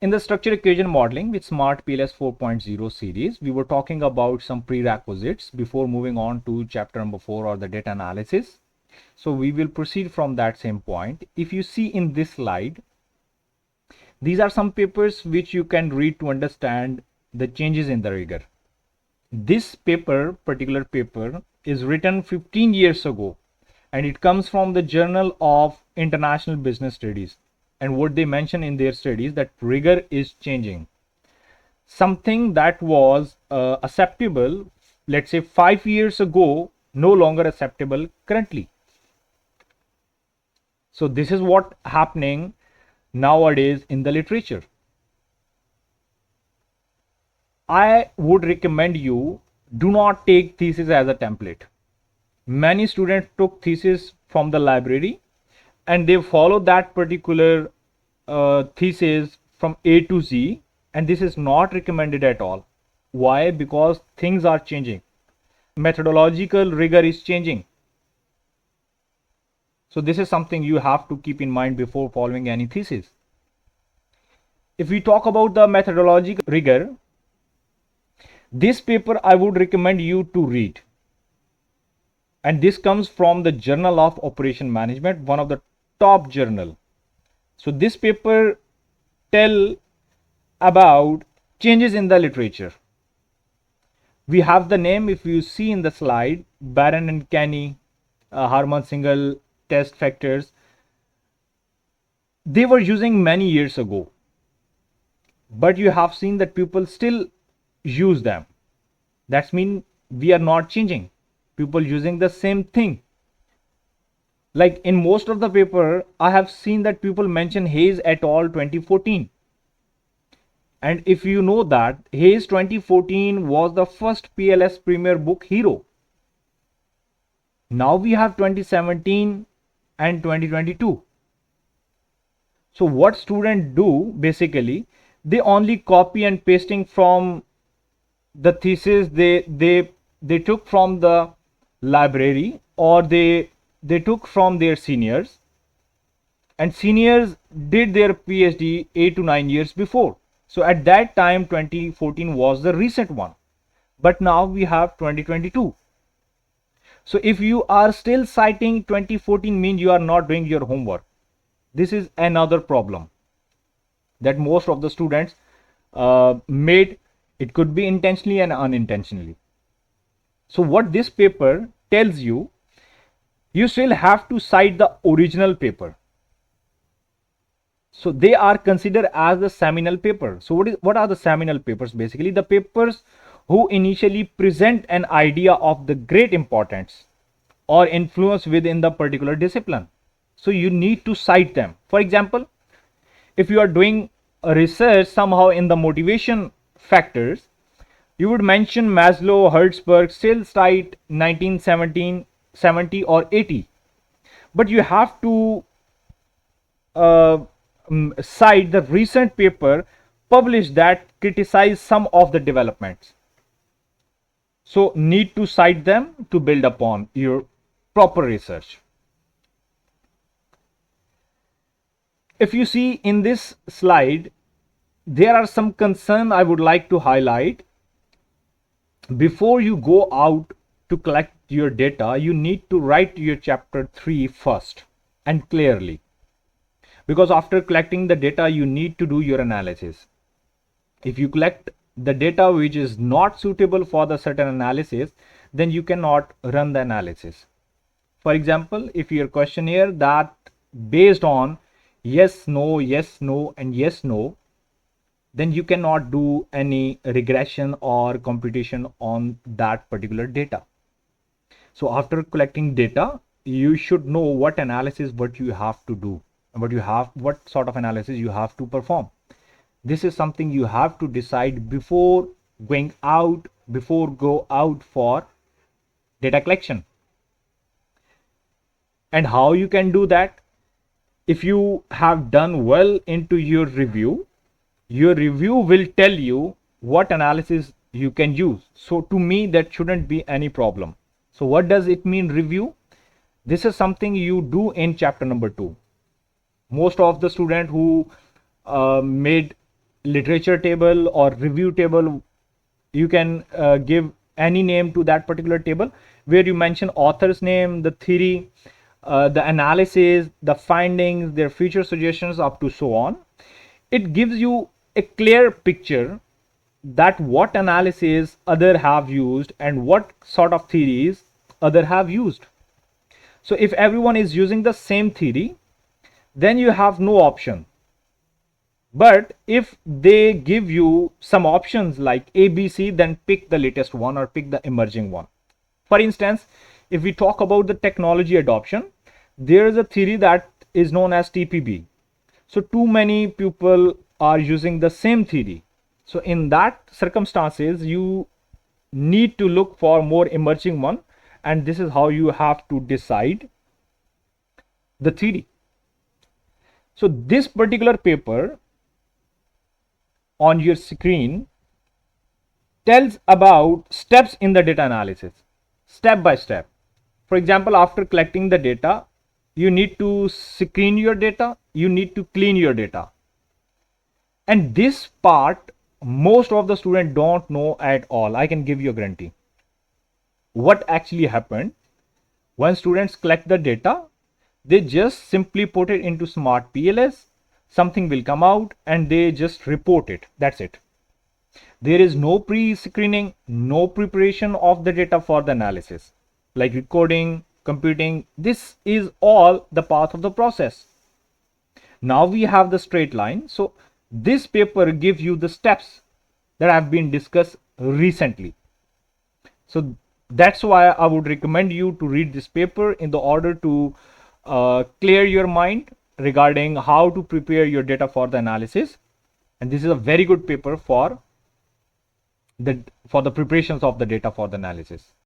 In the structure equation modeling with SmartPLS 4.0 series, we were talking about some prerequisites before moving on to chapter number 4 or the data analysis. So we will proceed from that same point. If you see in this slide, these are some papers which you can read to understand the changes in the rigor. This particular paper is written 15 years ago, and it comes from the Journal of International Business Studies. And what they mention in their studies that rigor is changing. Something that was acceptable, let's say 5 years ago, no longer acceptable currently. So this is what happening nowadays in the literature. I would recommend you do not take thesis as a template. Many students took thesis from the library and they follow that particular thesis from A to Z, and this is not recommended at all. Why? Because things are changing. Methodological rigor is changing. So this is something you have to keep in mind before following any thesis. If we talk about the methodological rigor, this paper I would recommend you to read. And this comes from the Journal of Operation Management, one of the top journal. So this paper tell about changes in the literature. We have the name, if you see in the slide, Barron and Kenny, Harman single test factors. They were using many years ago, but you have seen that people still use them. That means we are not changing. People using the same thing. Like in most of the paper, I have seen that people mention Hayes et al. 2014. And if you know that Hayes 2014 was the first PLS Premier book hero. Now we have 2017 and 2022. So what students do basically, they only copy and pasting from the thesis they took from the library, or they took from their seniors, and seniors did their PhD 8 to 9 years before. So at that time 2014 was the recent one, but now we have 2022. So if you are still citing 2014, means you are not doing your homework. This is another problem that most of the students made. It could be intentionally and unintentionally. So what this paper tells you, you still have to cite the original paper. So they are considered as the seminal paper. So what are the seminal papers? Basically the papers who initially present an idea of the great importance or influence within the particular discipline. So you need to cite them. For example, if you are doing a research somehow in the motivation factors, you would mention Maslow, Hertzberg, still cite 1917, 70 or 80. But you have to cite the recent paper published that criticize some of the developments. So need to cite them to build upon your proper research. If you see in this slide, there are some concerns I would like to highlight. Before you go out to collect your data, you need to write your chapter 3 first and clearly. Because after collecting the data, you need to do your analysis. If you collect the data which is not suitable for the certain analysis, then you cannot run the analysis. For example, if your questionnaire that based on yes, no, and yes, no, then you cannot do any regression or computation on that particular data. So after collecting data, you should know what analysis what you have to do and what sort of analysis you have to perform. This is something you have to decide before go out for data collection. And how you can do that? If you have done well into your review will tell you what analysis you can use. So to me, that shouldn't be any problem. So what does it mean, review? This is something you do in chapter number 2. Most of the students who made literature table or review table. You can give any name to that particular table where you mention author's name, the theory, the analysis, the findings, their future suggestions, up to so on. It gives you a clear picture that what analysis other have used and what sort of theories other have used. So if everyone is using the same theory, then you have no option. But if they give you some options like ABC, then pick the latest one or pick the emerging one. For instance, if we talk about the technology adoption, there is a theory that is known as TPB. So too many people are using the same theory. So in that circumstances, you need to look for more emerging one, and this is how you have to decide the theory. So this particular paper on your screen tells about steps in the data analysis, step by step. For example, after collecting the data, you need to screen your data, you need to clean your data. And this part, most of the students don't know at all. I can give you a guarantee. What actually happened, when students collect the data, they just simply put it into SmartPLS, something will come out and they just report it. That's it. There is no pre-screening, no preparation of the data for the analysis, like recording, computing. This is all the path of the process. Now we have the straight line. So this paper gives you the steps that have been discussed recently. So that's why I would recommend you to read this paper in the order to clear your mind regarding how to prepare your data for the analysis. And this is a very good paper for the preparations of the data for the analysis.